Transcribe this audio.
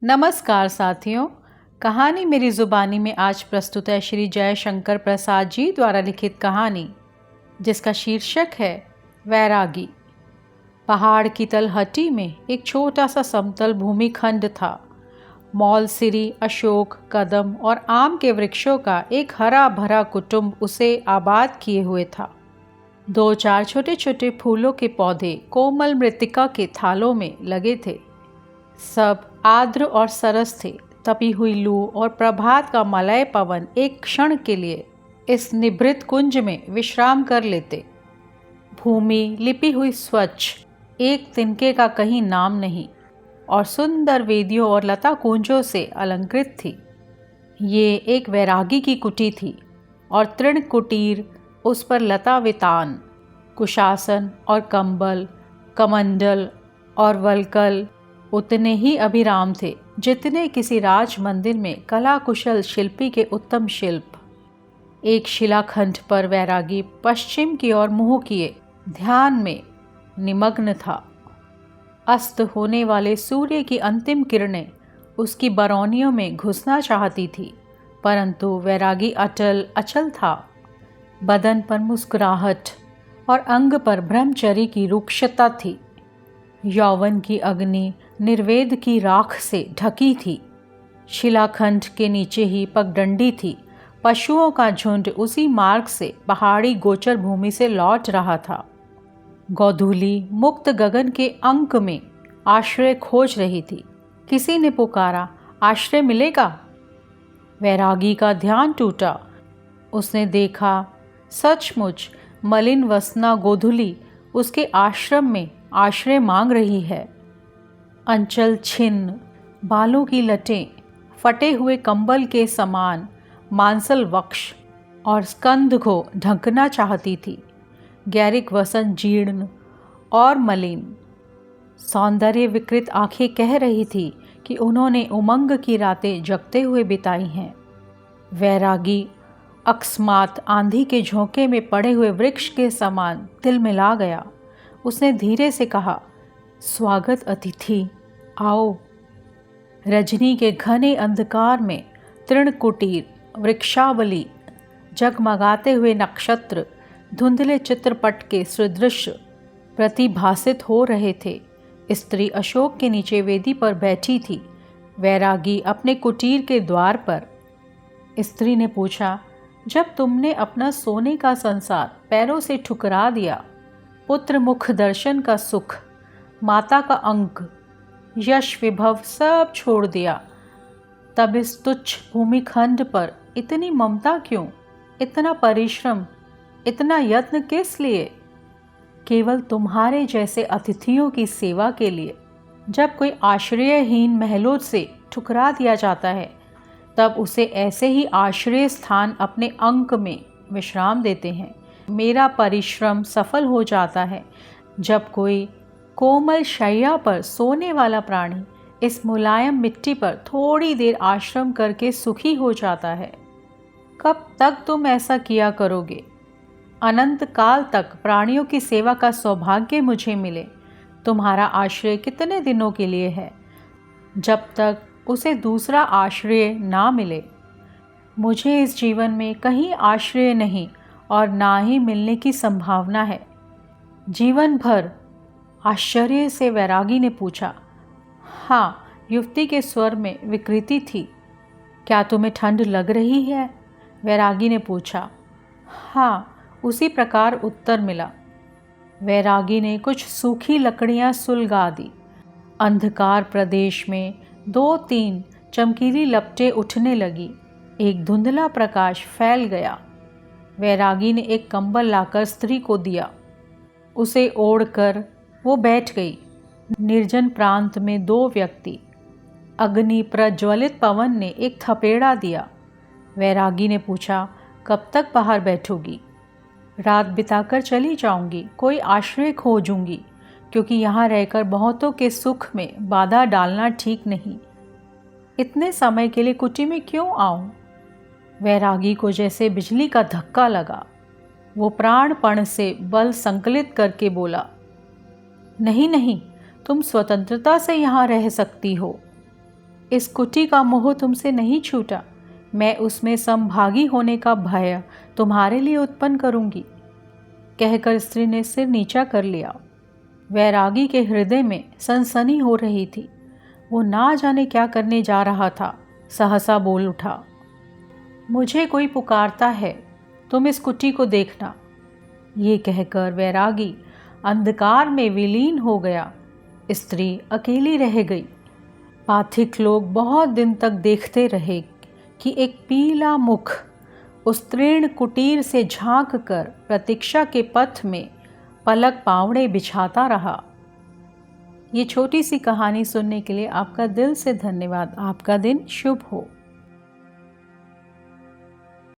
नमस्कार साथियों। कहानी मेरी ज़ुबानी में आज प्रस्तुत है श्री जयशंकर प्रसाद जी द्वारा लिखित कहानी, जिसका शीर्षक है वैरागी। पहाड़ की तलहटी में एक छोटा सा समतल भूमिखंड था। मौलसिरी, अशोक, कदम और आम के वृक्षों का एक हरा भरा कुटुंब उसे आबाद किए हुए था। 2-4 छोटे छोटे फूलों के पौधे कोमल मृत्तिका के थालों में लगे थे। सब आर्द्र और सरस थे। तपी हुई लू और प्रभात का मलय पवन एक क्षण के लिए इस निभृत कुंज में विश्राम कर लेते। भूमि लिपी हुई स्वच्छ, एक तिनके का कहीं नाम नहीं, और सुंदर वेदियों और लता कुंजों से अलंकृत थी। ये एक वैरागी की कुटी थी और तृण कुटीर उस पर लता वितान, कुशासन और कंबल, कमंडल और वलकल उतने ही अभिराम थे जितने किसी राज मंदिर में कला कुशल शिल्पी के उत्तम शिल्प। एक शिलाखंड पर वैरागी पश्चिम की ओर मुंह किए ध्यान में निमग्न था। अस्त होने वाले सूर्य की अंतिम किरणें उसकी बरौनियों में घुसना चाहती थी, परंतु वैरागी अटल अचल था। बदन पर मुस्कुराहट और अंग पर ब्रह्मचर्य की रुक्षता थी। यौवन की अग्नि निर्वेद की राख से ढकी थी। शिलाखंड के नीचे ही पगडंडी थी। पशुओं का झुंड उसी मार्ग से पहाड़ी गोचर भूमि से लौट रहा था। गोधूली मुक्त गगन के अंक में आश्रय खोज रही थी। किसी ने पुकारा, आश्रय मिलेगा? वैरागी का ध्यान टूटा। उसने देखा, सचमुच मलिन वसना गोधूली उसके आश्रम में आश्रय मांग रही है। अंचल छिन्न, बालों की लटें, फटे हुए कंबल के समान मांसल वक्ष और स्कंध को ढंकना चाहती थी। गैरिक वसन जीर्ण और मलिन, सौंदर्य विकृत आंखें कह रही थी कि उन्होंने उमंग की रातें जगते हुए बिताई हैं। वैरागी अकस्मात आंधी के झोंके में पड़े हुए वृक्ष के समान तिलमिला गया। उसने धीरे से कहा, स्वागत अतिथि, आओ। रजनी के घने अंधकार में तृणकुटीर, वृक्षावली, जगमगाते हुए नक्षत्र धुंधले चित्रपट के सदृश प्रतिभासित हो रहे थे। स्त्री अशोक के नीचे वेदी पर बैठी थी। वैरागी अपने कुटीर के द्वार पर। स्त्री ने पूछा, जब तुमने अपना सोने का संसार पैरों से ठुकरा दिया, पुत्र मुख दर्शन का सुख, माता का अंक, यश विभव सब छोड़ दिया, तब इस तुच्छ भूमिखंड पर इतनी ममता क्यों? इतना परिश्रम, इतना यत्न किस लिए? केवल तुम्हारे जैसे अतिथियों की सेवा के लिए। जब कोई आश्रयहीन महलों से ठुकरा दिया जाता है, तब उसे ऐसे ही आश्रय स्थान अपने अंक में विश्राम देते हैं। मेरा परिश्रम सफल हो जाता है जब कोई कोमल शैया पर सोने वाला प्राणी इस मुलायम मिट्टी पर थोड़ी देर आश्रम करके सुखी हो जाता है। कब तक तुम ऐसा किया करोगे? अनंत काल तक प्राणियों की सेवा का सौभाग्य मुझे मिले। तुम्हारा आश्रय कितने दिनों के लिए है? जब तक उसे दूसरा आश्रय ना मिले। मुझे इस जीवन में कहीं आश्रय नहीं और ना ही मिलने की संभावना है। जीवन भर? आश्चर्य से वैरागी ने पूछा। हाँ, युवती के स्वर में विकृति थी। क्या तुम्हें ठंड लग रही है? वैरागी ने पूछा। हाँ, उसी प्रकार उत्तर मिला। वैरागी ने कुछ सूखी लकड़ियां सुलगा दी। अंधकार प्रदेश में 2-3 चमकीली लपटें उठने लगी। एक धुंधला प्रकाश फैल गया। वैरागी ने एक कंबल लाकर स्त्री को दिया। उसे ओढ़कर वो बैठ गई। निर्जन प्रांत में 2 व्यक्ति। अग्नि प्रज्वलित पवन ने एक थपेड़ा दिया। वैरागी ने पूछा, कब तक बाहर बैठोगी? रात बिताकर चली जाऊंगी। कोई आश्रय खोजूंगी, क्योंकि यहाँ रहकर बहुतों के सुख में बाधा डालना ठीक नहीं। इतने समय के लिए कुटी में क्यों आऊं? वैरागी को जैसे बिजली का धक्का लगा। वो प्राणपण से बल संकलित करके बोला, नहीं नहीं, तुम स्वतंत्रता से यहाँ रह सकती हो। इस कुटी का मोह तुमसे नहीं छूटा। मैं उसमें संभागी होने का भय तुम्हारे लिए उत्पन्न करूंगी। कहकर स्त्री ने सिर नीचा कर लिया। वैरागी के हृदय में सनसनी हो रही थी। वो ना जाने क्या करने जा रहा था। सहसा बोल उठा, मुझे कोई पुकारता है, तुम इस कुटी को देखना। ये कहकर वैरागी अंधकार में विलीन हो गया। स्त्री अकेली रह गई। पाथिक लोग बहुत दिन तक देखते रहे कि एक पीला मुख उस तृण कुटीर से झांक कर प्रतीक्षा के पथ में पलक पावड़े बिछाता रहा। ये छोटी सी कहानी सुनने के लिए आपका दिल से धन्यवाद। आपका दिन शुभ हो।